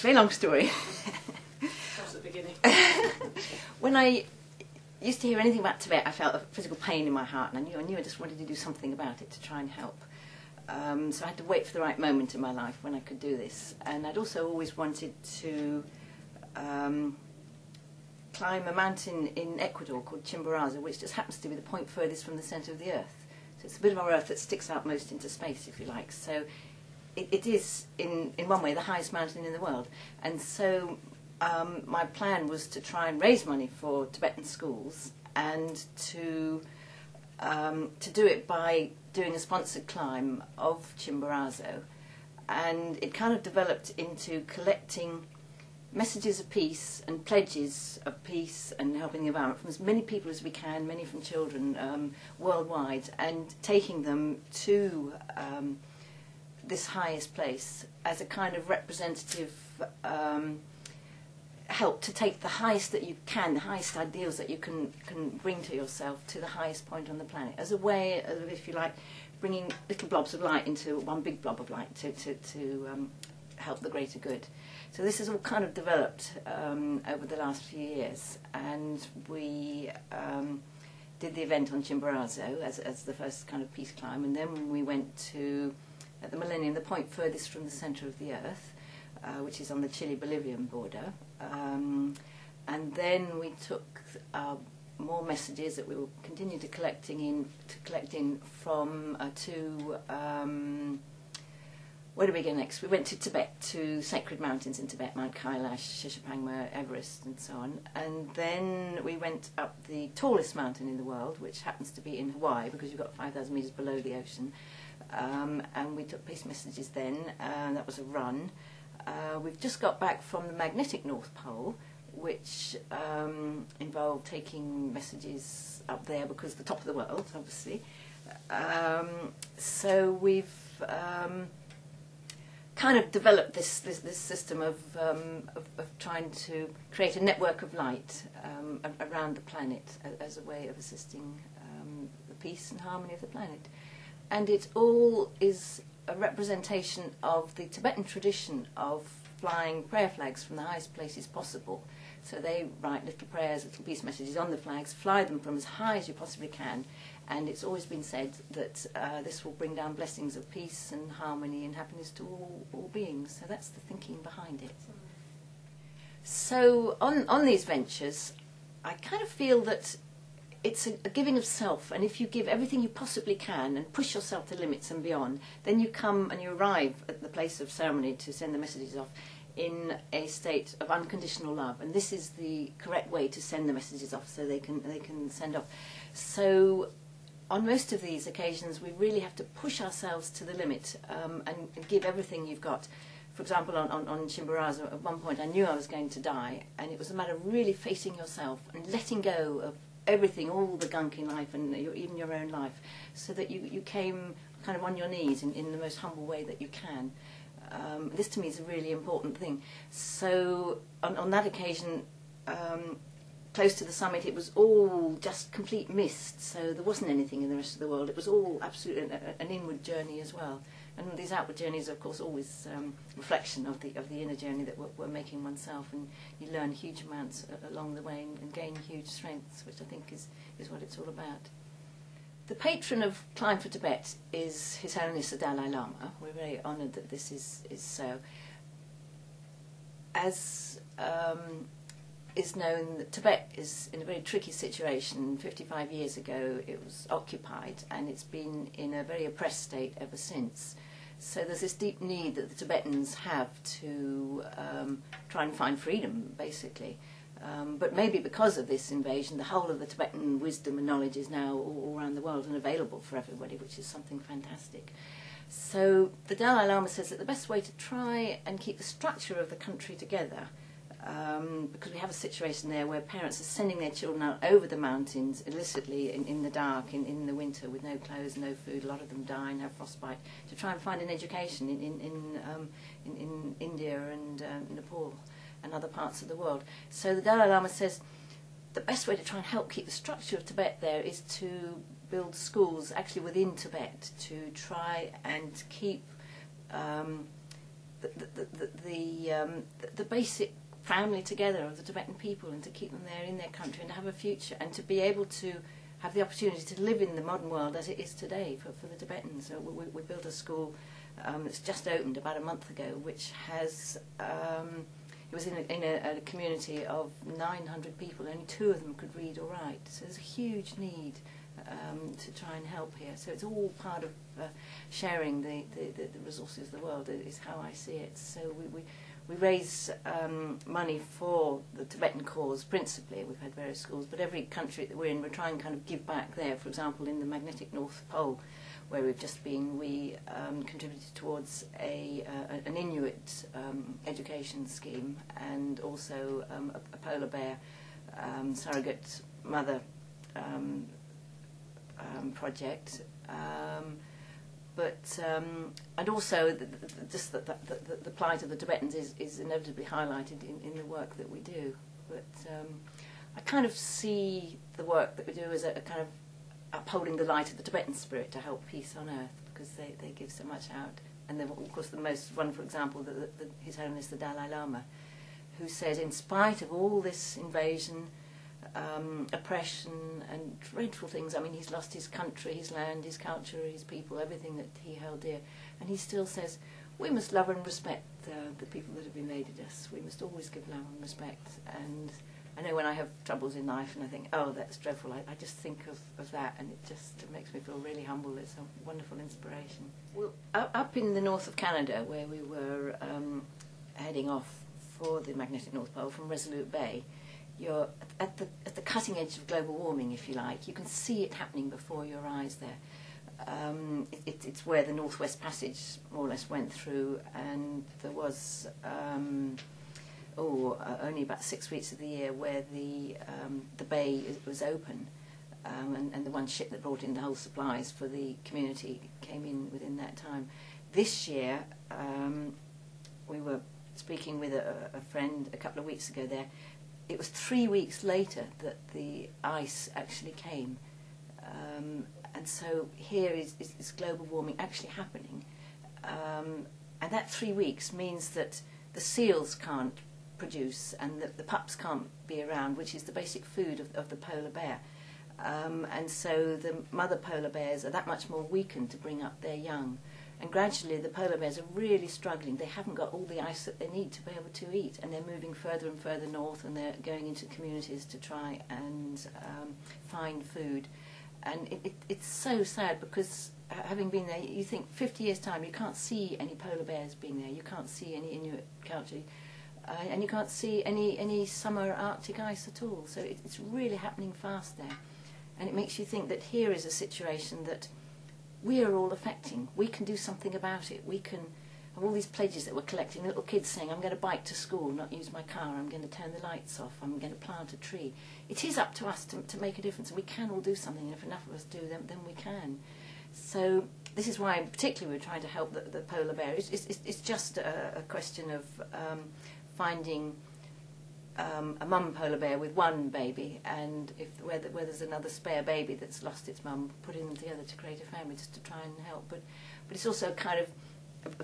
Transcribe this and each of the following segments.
It's a very long story. That's the beginning. When I used to hear anything about Tibet, I felt a physical pain in my heart, and I knew I just wanted to do something about it to try and help. So I had to wait for the right moment in my life when I could do this. And I'd also always wanted to climb a mountain in Ecuador called Chimborazo, which just happens to be the point furthest from the centre of the Earth. So it's a bit of our Earth that sticks out most into space, if you like. So it is, in one way, the highest mountain in the world. And so my plan was to try and raise money for Tibetan schools and to do it by doing a sponsored climb of Chimborazo. And it kind of developed into collecting messages of peace and pledges of peace and helping the environment from as many people as we can, many from children worldwide, and taking them to this highest place as a kind of representative help to take the highest that you can, the highest ideals that you can bring to yourself to the highest point on the planet, as a way of, if you like, bringing little blobs of light into one big blob of light to help the greater good. So this has all kind of developed over the last few years, and we did the event on Chimborazo as the first kind of peace climb, and then we went to, at the Millennium, the point furthest from the centre of the Earth, which is on the Chile-Bolivian border, and then we took more messages that we will continue to collect in from where do we go next? We went to Tibet, to sacred mountains in Tibet, Mount Kailash, Shishapangma, Everest, and so on. And then we went up the tallest mountain in the world, which happens to be in Hawaii, because you've got 5,000 metres below the ocean. And we took peace messages then, and that was a run. We've just got back from the magnetic North Pole, which involved taking messages up there, because the top of the world, obviously. So we've kind of developed this system of trying to create a network of light around the planet as a way of assisting the peace and harmony of the planet. And it all is a representation of the Tibetan tradition of flying prayer flags from the highest places possible. So they write little prayers, little peace messages on the flags, fly them from as high as you possibly can, and it's always been said that this will bring down blessings of peace and harmony and happiness to all beings. So that's the thinking behind it. So on these ventures, I kind of feel that it's a giving of self, and if you give everything you possibly can and push yourself to limits and beyond, then you come and you arrive at the place of ceremony to send the messages off in a state of unconditional love, and this is the correct way to send the messages off, so they can send off. So on most of these occasions we really have to push ourselves to the limit and give everything you've got. For example, on Chimborazo, at one point I knew I was going to die, and it was a matter of really facing yourself and letting go of everything, all the gunk in life, and even your own life, so that you came kind of on your knees in the most humble way that you can. This to me is a really important thing. So on that occasion, close to the summit, it was all just complete mist, so there wasn't anything in the rest of the world. It was all absolutely an inward journey as well. And these outward journeys are, of course, always reflection of the inner journey that we're making oneself, and you learn huge amounts along the way and gain huge strengths, which I think is what it's all about. The patron of Climb for Tibet is His Holiness the Dalai Lama. We're very honoured that this is so. As is known, that Tibet is in a very tricky situation. 55 years ago it was occupied, and it's been in a very oppressed state ever since. So there's this deep need that the Tibetans have to try and find freedom, basically. But maybe because of this invasion, the whole of the Tibetan wisdom and knowledge is now all around the world and available for everybody, which is something fantastic. So the Dalai Lama says that the best way to try and keep the structure of the country together, because we have a situation there where parents are sending their children out over the mountains illicitly in the dark, in the winter, with no clothes, no food. A lot of them die and have frostbite, to try and find an education in India and Nepal and other parts of the world. So the Dalai Lama says the best way to try and help keep the structure of Tibet there is to build schools actually within Tibet, to try and keep the basic family together of the Tibetan people, and to keep them there in their country and to have a future, and to be able to have the opportunity to live in the modern world as it is today for the Tibetans. So we built a school that's just opened about a month ago, which has it was in a community of 900 people. Only 2 of them could read or write. So there's a huge need to try and help here. So it's all part of sharing the resources of the world, is how I see it. So we raise money for the Tibetan cause principally. We've had various schools, but every country that we're in, we're trying to kind of give back there. For example, in the magnetic North Pole, where we've just been, we contributed towards an Inuit education scheme, and also a polar bear surrogate mother project. And also just the plight of the Tibetans is inevitably highlighted in the work that we do. But I kind of see the work that we do as a kind of upholding the light of the Tibetan spirit to help peace on earth, because they give so much out. And then, of course, the most wonderful example, His Holiness the Dalai Lama, who said, in spite of all this invasion, oppression and dreadful things, I mean, he's lost his country, his land, his culture, his people, everything that he held dear, and he still says, we must love and respect the people that have invaded us. We must always give love and respect. And I know when I have troubles in life and I think, oh, that's dreadful, I just think of that, and it just makes me feel really humble. It's a wonderful inspiration. Well, up in the north of Canada, where we were heading off for the magnetic North Pole from Resolute Bay, you're at the cutting edge of global warming, if you like. You can see it happening before your eyes there. It's where the Northwest Passage more or less went through, and there was only about 6 weeks of the year where the bay was open, and the one ship that brought in the whole supplies for the community came in within that time. This year, we were speaking with a friend a couple of weeks ago there. It was 3 weeks later that the ice actually came. And so here is global warming actually happening. And that 3 weeks means that the seals can't produce, and the pups can't be around, which is the basic food of the polar bear. And so the mother polar bears are that much more weakened to bring up their young. And gradually the polar bears are really struggling. They haven't got all the ice that they need to be able to eat, and they're moving further and further north, and they're going into communities to try and find food. And it's so sad, because having been there, you think 50 years' time you can't see any polar bears being there, you can't see any Inuit culture, and you can't see any summer Arctic ice at all. So it's really happening fast there. And it makes you think that here is a situation that we are all affecting. We can do something about it. We can have all these pledges that we're collecting, little kids saying, I'm going to bike to school, not use my car, I'm going to turn the lights off, I'm going to plant a tree. It is up to us to make a difference, and we can all do something, and if enough of us do, then we can. So this is why particularly we're trying to help the polar bear. It's just a question of finding a mum polar bear with one baby, and where there's another spare baby that's lost its mum, putting them together to create a family, just to try and help. But it's also kind of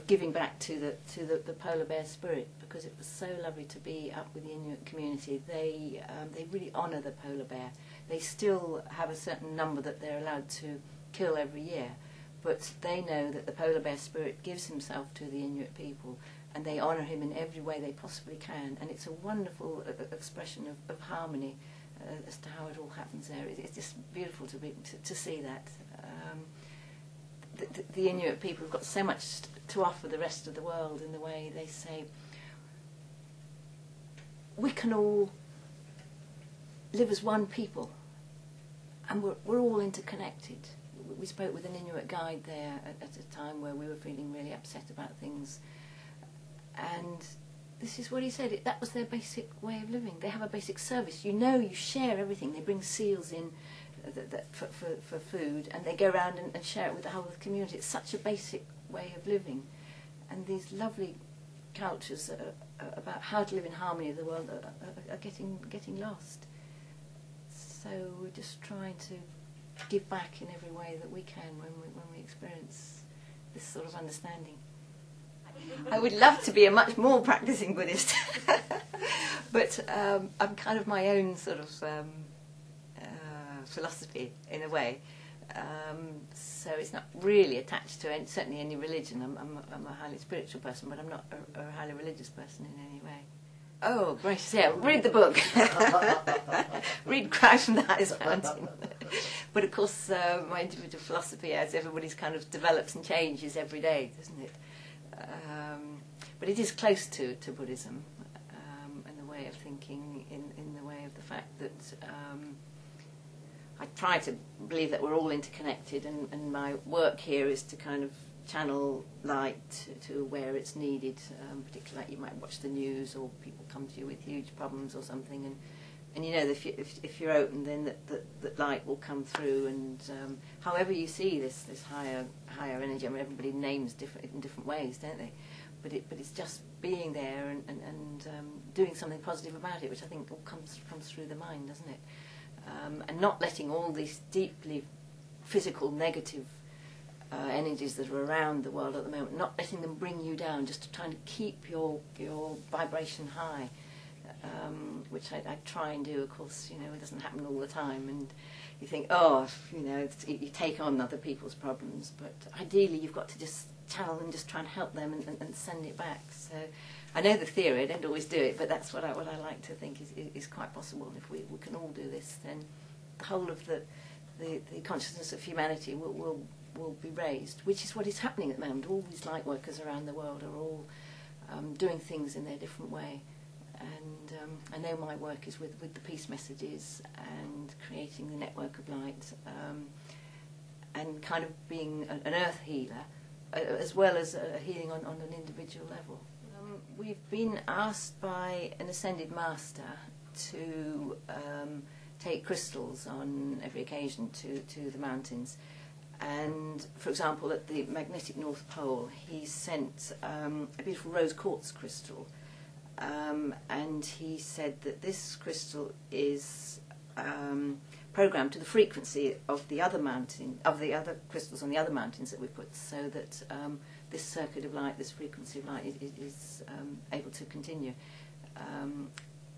giving back to the polar bear spirit, because it was so lovely to be up with the Inuit community. They really honour the polar bear. They still have a certain number that they're allowed to kill every year, but they know that the polar bear spirit gives himself to the Inuit people, and they honour him in every way they possibly can. And it's a wonderful expression of harmony as to how it all happens there. It's just beautiful to see that. The Inuit people have got so much to offer the rest of the world, in the way they say, we can all live as one people, and we're all interconnected. We spoke with an Inuit guide there at a time where we were feeling really upset about things, and this is what he said. That was their basic way of living. They have a basic service. You share everything. They bring seals in for food, and they go around and share it with the whole of the community. It's such a basic way of living, and these lovely cultures about how to live in harmony with the world are getting lost. So we're just trying to give back in every way that we can when we experience this sort of understanding. I would love to be a much more practicing Buddhist, but I'm kind of my own sort of philosophy in a way. So it's not really attached to certainly any religion. I'm a highly spiritual person, but I'm not a highly religious person in any way. Oh, gracious, yeah, read the book. Read Cry from the Highest Mountain. But of course, my individual philosophy, as everybody's kind of develops and changes every day, doesn't it? But it is close to Buddhism, and the way of thinking, in the way of the fact that I try to believe that we're all interconnected, and my work here is to kind of channel light to where it's needed, particularly like you might watch the news or people come to you with huge problems or something, and you know that if you're open, then that light will come through, and however you see this higher energy. I mean, everybody names in different ways, don't they? But it's just being there and doing something positive about it, which I think all comes through the mind, doesn't it? And not letting all these deeply physical negative energies that are around the world at the moment, not letting them bring you down, just to try and keep your vibration high, which I try and do. Of course, you know, it doesn't happen all the time, and you think, oh, you know, you take on other people's problems, but ideally you've got to just channel and just try and help them and send it back. So I know the theory, I don't always do it, but that's what I like to think is quite possible. If we can all do this, then the whole of the consciousness of humanity will be raised, which is what is happening at the moment. All these light workers around the world are all doing things in their different way, and I know my work is with the peace messages and creating the network of light, and kind of being an earth healer, as well as a healing on an individual level. We've been asked by an ascended master to take crystals on every occasion to the mountains. And, for example, at the magnetic North Pole, he sent a beautiful rose quartz crystal, and he said that this crystal is programmed to the frequency of the other crystals on the other mountains that we put, so that this circuit of light, this frequency of light, is able to continue.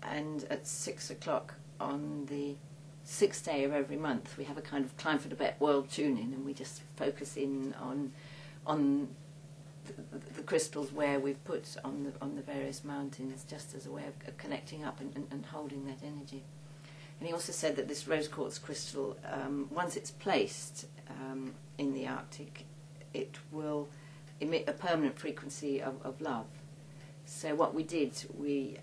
And at 6 o'clock on the 6th day of every month, we have a kind of Climb for Tibet world tune-in, and we just focus in on the crystals where we've put on the various mountains, just as a way of connecting up and holding that energy. And he also said that this rose quartz crystal, once it's placed in the Arctic, it will emit a permanent frequency of love. So what we did, we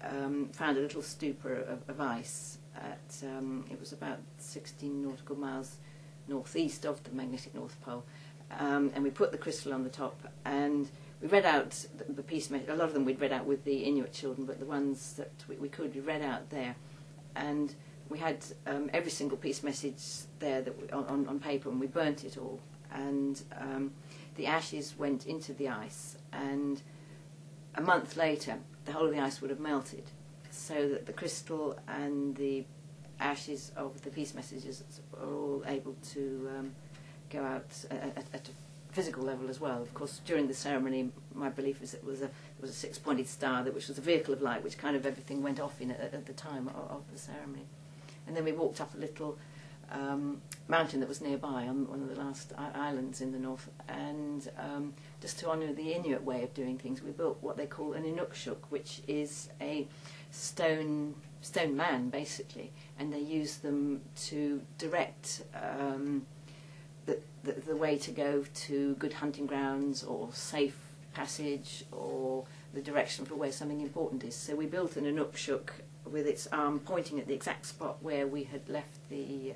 found a little stupa of ice at, it was about 16 nautical miles northeast of the magnetic North Pole, and we put the crystal on the top, and we read out the peace message. A lot of them we'd read out with the Inuit children, but the ones that we read out there, and we had every single peace message there that on paper, and we burnt it all, and the ashes went into the ice, and a month later the whole of the ice would have melted, so that the crystal and the ashes of the peace messages are all able to go out at a physical level as well. Of course, during the ceremony, my belief is it was a six-pointed star, which was a vehicle of light, which kind of everything went off in at the time of the ceremony. And then we walked up a little mountain that was nearby, on one of the last islands in the north, and just to honour the Inuit way of doing things, we built what they call an inukshuk, which is a stone man, basically, and they use them to direct the way to go to good hunting grounds or safe passage, or the direction for where something important is. So we built an inukshuk with its arm pointing at the exact spot where we had left the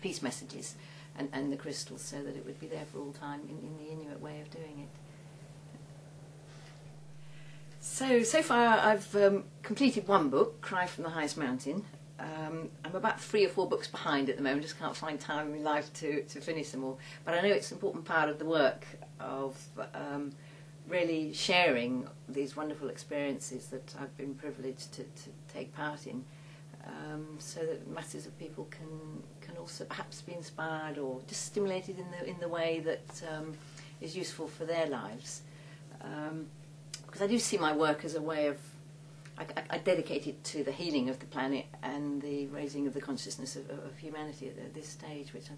peace messages and the crystals, so that it would be there for all time in the Inuit way of doing it. So far I've completed one book, Cry from the Highest Mountain. I'm about 3 or 4 books behind at the moment, just can't find time in life to finish them all. But I know it's an important part of the work of really sharing these wonderful experiences that I've been privileged to take part in, so that masses of people can also perhaps be inspired or just stimulated in the way that is useful for their lives. because I do see my work as a way of, I dedicate it to the healing of the planet and the raising of the consciousness of humanity at this stage, which I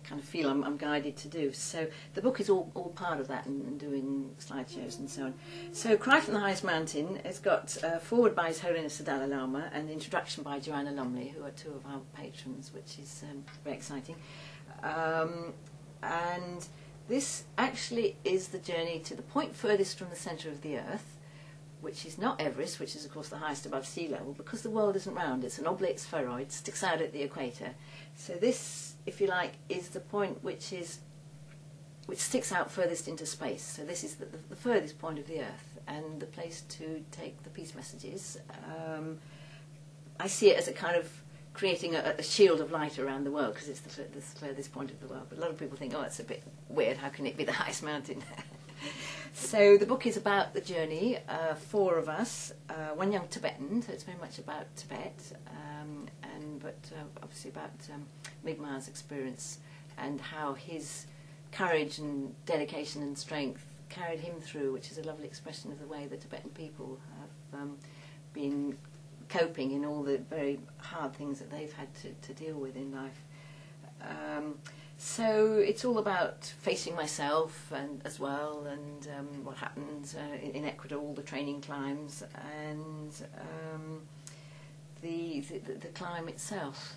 kind of feel I'm guided to do. So the book is all part of that, and doing slideshows and so on. So Cry from the Highest Mountain has got a foreword by His Holiness the Dalai Lama and the introduction by Joanna Lumley, who are two of our patrons, which is very exciting. And this actually is the journey to the point furthest from the centre of the Earth, which is not Everest, which is of course the highest above sea level, because the world isn't round. It's an oblate spheroid, sticks out at the equator. So this, if you like, is the point which sticks out furthest into space. So this is the furthest point of the Earth, and the place to take the peace messages. I see it as a kind of creating a shield of light around the world, because it's the furthest point of the world. But a lot of people think, oh, it's a bit weird, how can it be the highest mountain? So the book is about the journey, four of us, one young Tibetan, so it's very much about Tibet, but obviously about Mi'kma''s experience and how his courage and dedication and strength carried him through, which is a lovely expression of the way the Tibetan people have been coping in all the very hard things that they've had to deal with in life. So it's all about facing myself and as well, and what happens in Ecuador, all the training climbs, and the climb itself,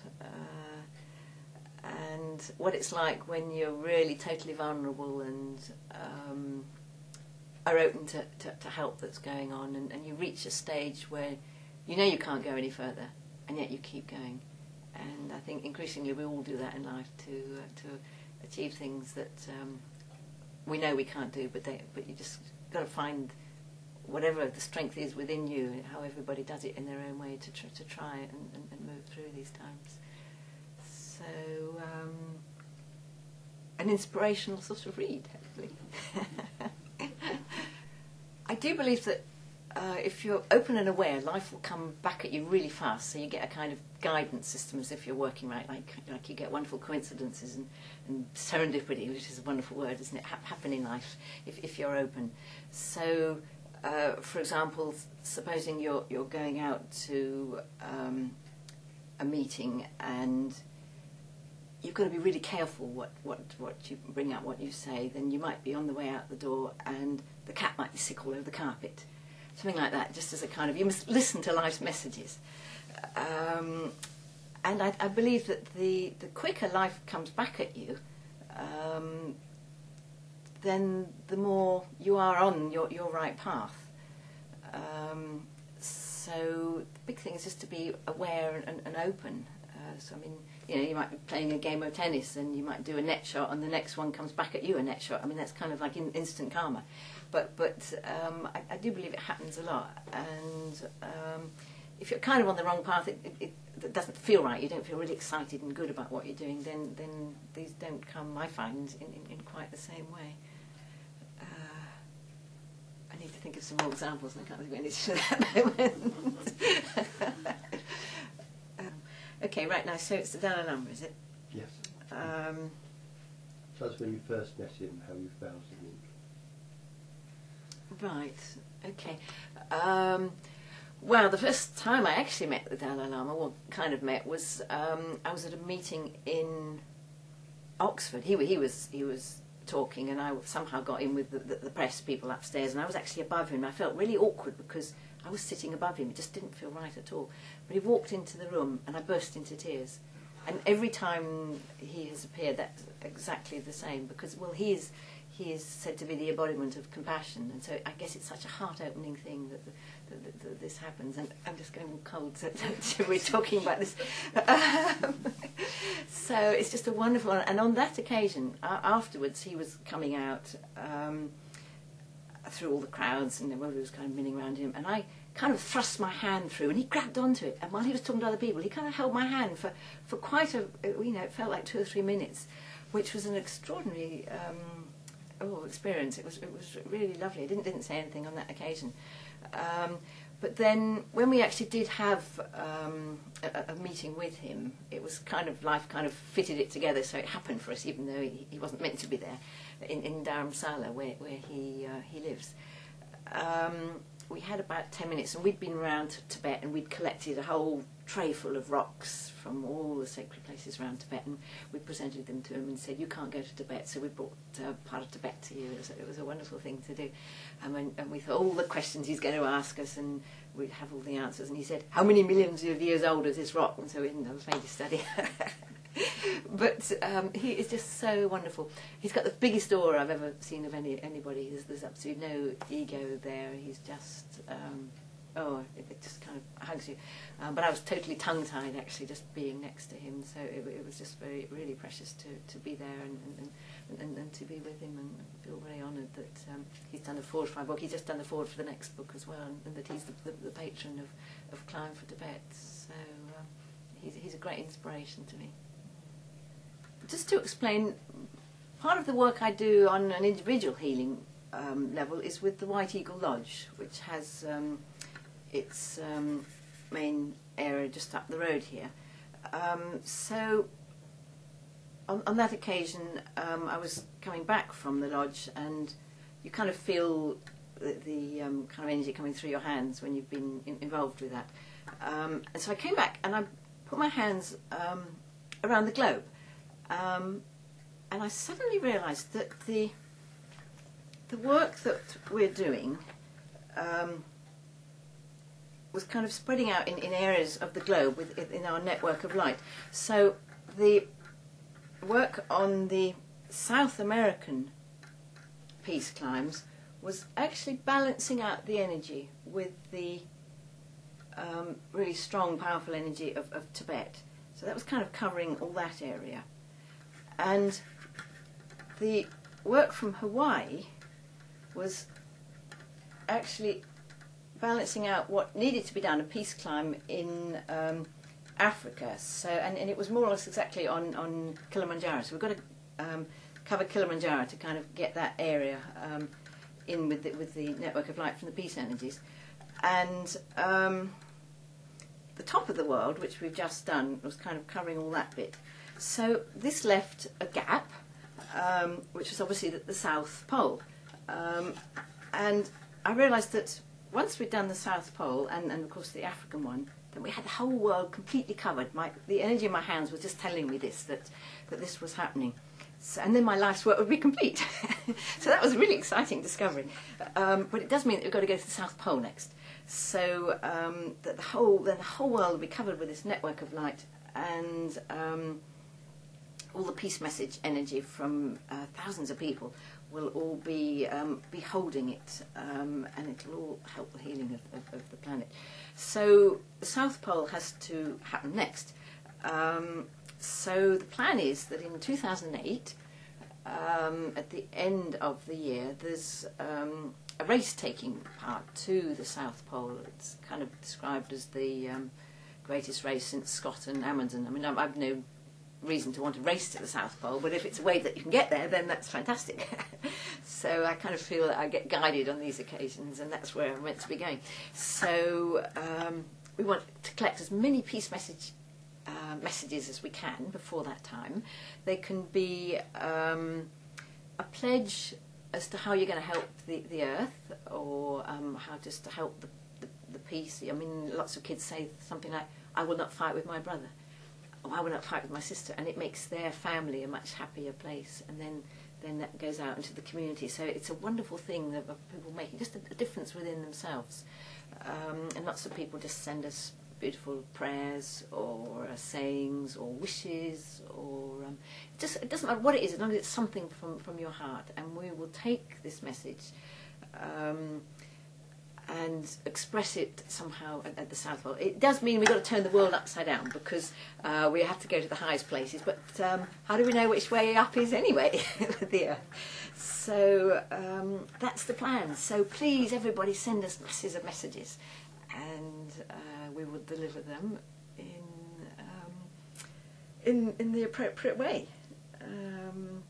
and what it's like when you're really totally vulnerable and are open to help that's going on, and you reach a stage where you know you can't go any further, and yet you keep going. And I think increasingly we all do that in life to achieve things that we know we can't do, but you just got to find whatever the strength is within you, how everybody does it in their own way to try and move through these times. So an inspirational sort of read, hopefully. I do believe that if you're open and aware, life will come back at you really fast, so you get a kind of guidance system as if you're working right, like you get wonderful coincidences and serendipity, which is a wonderful word, isn't it, happen in life if you're open. So for example, supposing you're going out to a meeting and you've got to be really careful what you bring up, what you say, then you might be on the way out the door and the cat might be sick all over the carpet. Something like that, just as a kind of, you must listen to life's messages. And I believe that the quicker life comes back at you, then the more you are on your right path. So the big thing is just to be aware and open. So I mean, you know, you might be playing a game of tennis and you might do a net shot and the next one comes back at you a net shot. I mean, that's kind of like instant karma. But I do believe it happens a lot. And if you're kind of on the wrong path, it doesn't feel right, you don't feel really excited and good about what you're doing, then these don't come, I find, in quite the same way. I need to think of some more examples, and I can't think of any at the moment. Okay, right now, so it's the Dalai Lama, is it? Yes. So that's when you first met him, how you found him. Right, okay. Well, the first time I actually met the Dalai Lama, well, kind of met, was I was at a meeting in Oxford. He was talking, and I somehow got in with the press people upstairs, and I was actually above him. I felt really awkward because I was sitting above him. It just didn't feel right at all. But he walked into the room, and I burst into tears. And every time he has appeared, that's exactly the same, because, well, he is said to be the embodiment of compassion, and so I guess it's such a heart-opening thing that this happens. And I'm just going all cold, so we're talking about this. So it's just a wonderful, and on that occasion, afterwards, he was coming out through all the crowds, and everybody was kind of milling around him, and I kind of thrust my hand through, and he grabbed onto it, and while he was talking to other people, he kind of held my hand for quite a, you know, it felt like 2 or 3 minutes, which was an extraordinary experience. It was really lovely. I didn't say anything on that occasion, But then when we actually did have a meeting with him, it was kind of, life kind of fitted it together, so it happened for us, even though he wasn't meant to be there, in Dharamsala, where he lives. We had about 10 minutes, and we'd been around Tibet, and we'd collected a whole tray full of rocks from all the sacred places around Tibet, and we presented them to him and said, you can't go to Tibet, so we brought part of Tibet to you. It was a wonderful thing to do. And we thought, all the questions he's going to ask us, and we'd have all the answers. And he said, how many millions of years old is this rock? And so we didn't have a to study. But he is just so wonderful. He's got the biggest aura I've ever seen of anybody. There's absolutely no ego there. He's just, it just kind of hugs you. But I was totally tongue-tied, actually, just being next to him. So it was just really precious to be there and to be with him, and feel very honoured that he's done the forward for my book. He's just done the forward for the next book as well, and that he's the patron of Climb for Tibet. So he's a great inspiration to me. Just to explain, part of the work I do on an individual healing level is with the White Eagle Lodge, which has its main area just up the road here. So on that occasion, I was coming back from the lodge, and you kind of feel the kind of energy coming through your hands when you've been involved with that. And so I came back, and I put my hands around the globe. And I suddenly realised that the work that we're doing was kind of spreading out in areas of the globe in our network of light. So the work on the South American peace climbs was actually balancing out the energy with the really strong, powerful energy of Tibet. So that was kind of covering all that area. And the work from Hawaii was actually balancing out what needed to be done, a peace climb in Africa. So, and it was more or less exactly on Kilimanjaro. So we've got to cover Kilimanjaro to kind of get that area in with the network of light from the peace energies. And the top of the world, which we've just done, was kind of covering all that bit. So this left a gap, which was obviously the South Pole. And I realised that once we'd done the South Pole, and of course the African one, then we had the whole world completely covered. The energy in my hands was just telling me that this was happening. So, and then my life's work would be complete. So that was a really exciting discovery. But it does mean that we've got to go to the South Pole next. So that the whole world will be covered with this network of light, and all the peace message energy from thousands of people will all be holding it, and it'll all help the healing of the planet. So the South Pole has to happen next. So the plan is that in 2008, at the end of the year, there's a race taking part to the South Pole. It's kind of described as the greatest race since Scott and Amundsen. I mean, I've no reason to want to race to the South Pole, but if it's a way that you can get there, then that's fantastic. So I kind of feel that I get guided on these occasions, and that's where I'm meant to be going. So we want to collect as many peace messages as we can before that time. They can be a pledge as to how you're going to help the earth, or how just to help the peace. I mean, lots of kids say something like, I will not fight with my brother, or I will not fight with my sister, and it makes their family a much happier place, and then that goes out into the community. So it's a wonderful thing of people making just a difference within themselves. And lots of people just send us beautiful prayers or sayings or wishes, or it doesn't matter what it is, as long as it's something from your heart, and we will take this message and express it somehow at the South Pole. It does mean we've got to turn the world upside down, because we have to go to the highest places, but how do we know which way up is anyway with the earth? So that's the plan. So please, everybody, send us masses of messages, and we will deliver them in the appropriate way. And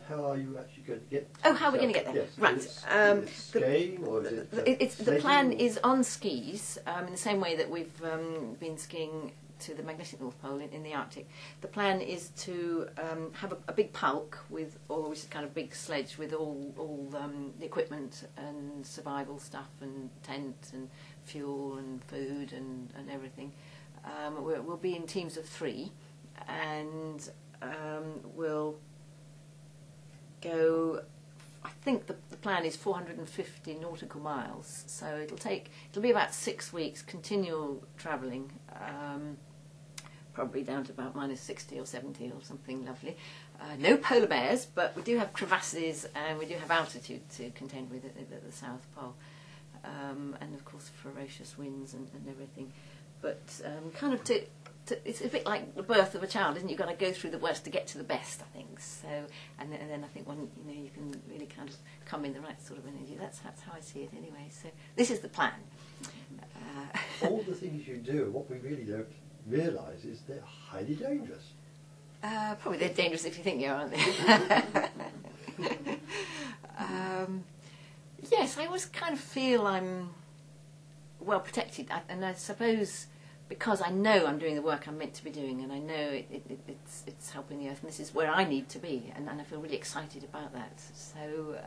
how are you actually going to get? Oh, how are we going to get there? Yes. Right. Is it skiing or is it? The plan is on skis, in the same way that we've been skiing to the magnetic North Pole in the Arctic. The plan is to have a big pulk which is kind of big sledge with all the equipment and survival stuff and tent and fuel and food and everything. We'll be in teams of 3, and we'll go. I think the plan is 450 nautical miles, so it'll be about 6 weeks continual travelling. Probably down to about minus 60 or 70 or something lovely. No polar bears, but we do have crevasses and we do have altitude to contend with at the South Pole. And of course ferocious winds and everything. But kind of it's a bit like the birth of a child, isn't it? You've got to go through the worst to get to the best, I think. So, and then I think when you can really kind of come in the right sort of energy. That's how I see it anyway. So this is the plan. All the things you do, what we really don't realise is they're highly dangerous. Probably they're dangerous if you think you are, aren't they? Yes, I always kind of feel I'm well protected, and I suppose because I know I'm doing the work I'm meant to be doing, and I know it's helping the Earth, and this is where I need to be, and I feel really excited about that. So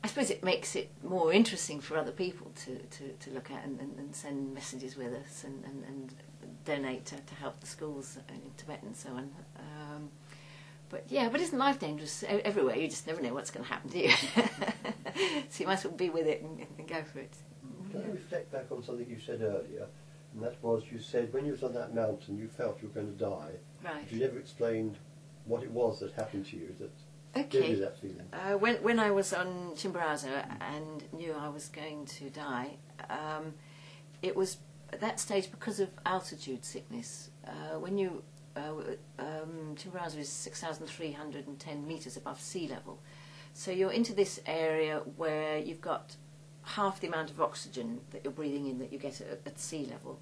I suppose it makes it more interesting for other people to look at and send messages with us and donate to help the schools in Tibet and so on. But isn't life dangerous everywhere? You just never know what's going to happen to you. So you might as well be with it and go for it. Can you reflect back on something you said earlier? And that was, you said when you was on that mountain you felt you were going to die. Right. But you never explained what it was that happened to you that gave you that feeling. When I was on Chimborazo and knew I was going to die, it was at that stage because of altitude sickness. When you Chimborazo is 6,310 metres above sea level, so you're into this area where you've got half the amount of oxygen that you're breathing in that you get at sea level.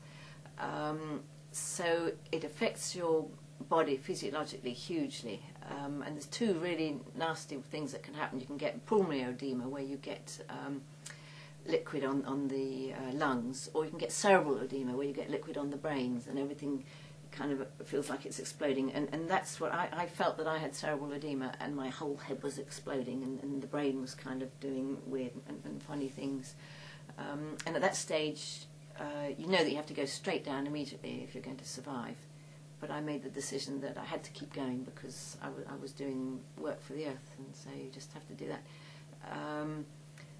So it affects your body physiologically hugely, and there's 2 really nasty things that can happen. You can get pulmonary edema, where you get liquid on the lungs, or you can get cerebral edema, where you get liquid on the brains, and everything kind of feels like it's exploding. And that's what I felt, that I had cerebral edema and my whole head was exploding, and the brain was kind of doing weird and funny things. And at that stage, you know that you have to go straight down immediately if you're going to survive. But I made the decision that I had to keep going because I was doing work for the Earth, and so you just have to do that.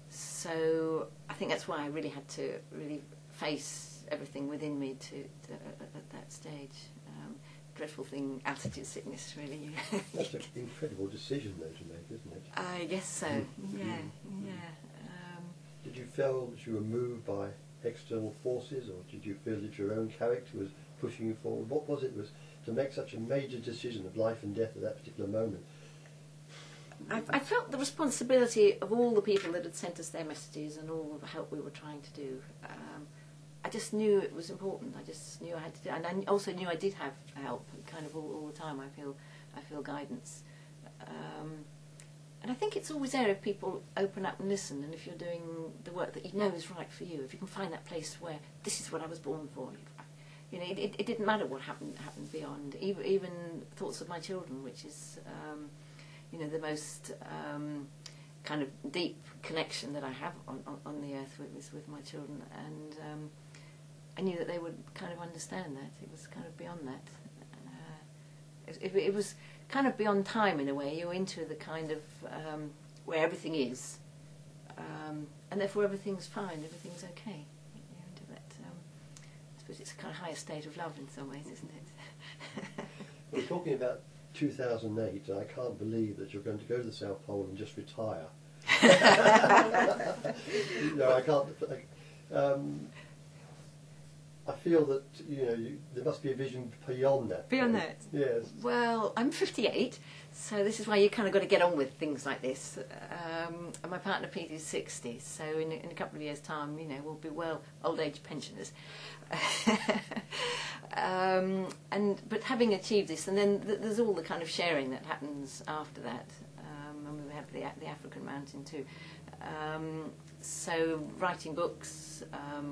So I think that's why I really had to really face everything within me at that stage. Dreadful thing, altitude sickness, really. That's an incredible decision though to make, isn't it? I guess so. Yeah. Did you feel that you were moved by external forces, or did you feel that your own character was pushing you forward? What was it to make such a major decision of life and death at that particular moment? I felt the responsibility of all the people that had sent us their messages and all the help we were trying to do. I just knew it was important. I just knew I had to do it. And I also knew I did have help, kind of all the time. I feel guidance. And I think it's always there if people open up and listen, and if you're doing the work that you know is right for you, if you can find that place where this is what I was born for. You know, it didn't matter what happened beyond. Even thoughts of my children, which is, the most kind of deep connection that I have on the earth with my children, and I knew that they would kind of understand that. It was kind of beyond that. It was kind of beyond time in a way. You're into the kind of where everything is, and therefore everything's fine, everything's okay. You're into that. I suppose it's a kind of higher state of love in some ways, isn't it? We're talking about 2008, and I can't believe that you're going to go to the South Pole and just retire. No, I can't. I feel that there must be a vision beyond that. Beyond that? Yes. Well, I'm 58, so this is why you kind of got to get on with things like this. And my partner Pete is 60, so in a couple of years' time, we'll be old age pensioners. But having achieved this, and then there's all the kind of sharing that happens after that, and we have the African mountain too. So writing books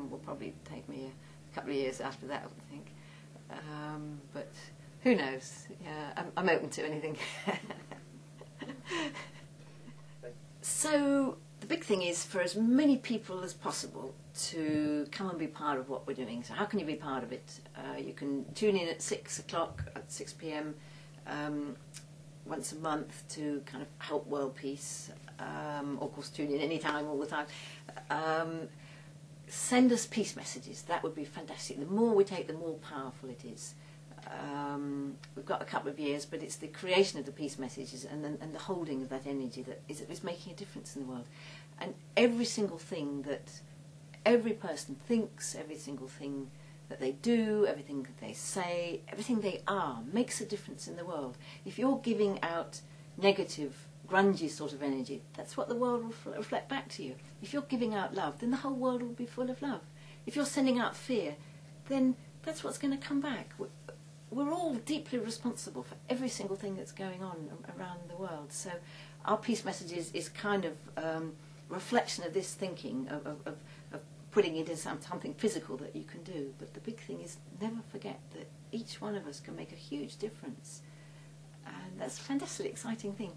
will probably take me a couple of years after that, I think. But who knows? Yeah, I'm open to anything. So the big thing is for as many people as possible to come and be part of what we're doing. So how can you be part of it? You can tune in at 6 o'clock, at 6 p.m. Once a month to kind of help world peace. Or of course tune in any time, all the time. Send us peace messages. That would be fantastic. The more we take, the more powerful it is. We've got a couple of years, but it's the creation of the peace messages and the holding of that energy that is making a difference in the world. And every single thing that every person thinks, every single thing that they do, everything that they say, everything they are makes a difference in the world. If you're giving out negative, grungy sort of energy, that's what the world will reflect back to you. If you're giving out love, then the whole world will be full of love. If you're sending out fear, then that's what's going to come back. We're all deeply responsible for every single thing that's going on around the world. So our peace message is kind of reflection of this thinking, of putting it in something physical that you can do. But the big thing is never forget that each one of us can make a huge difference. And that's a fantastically exciting thing.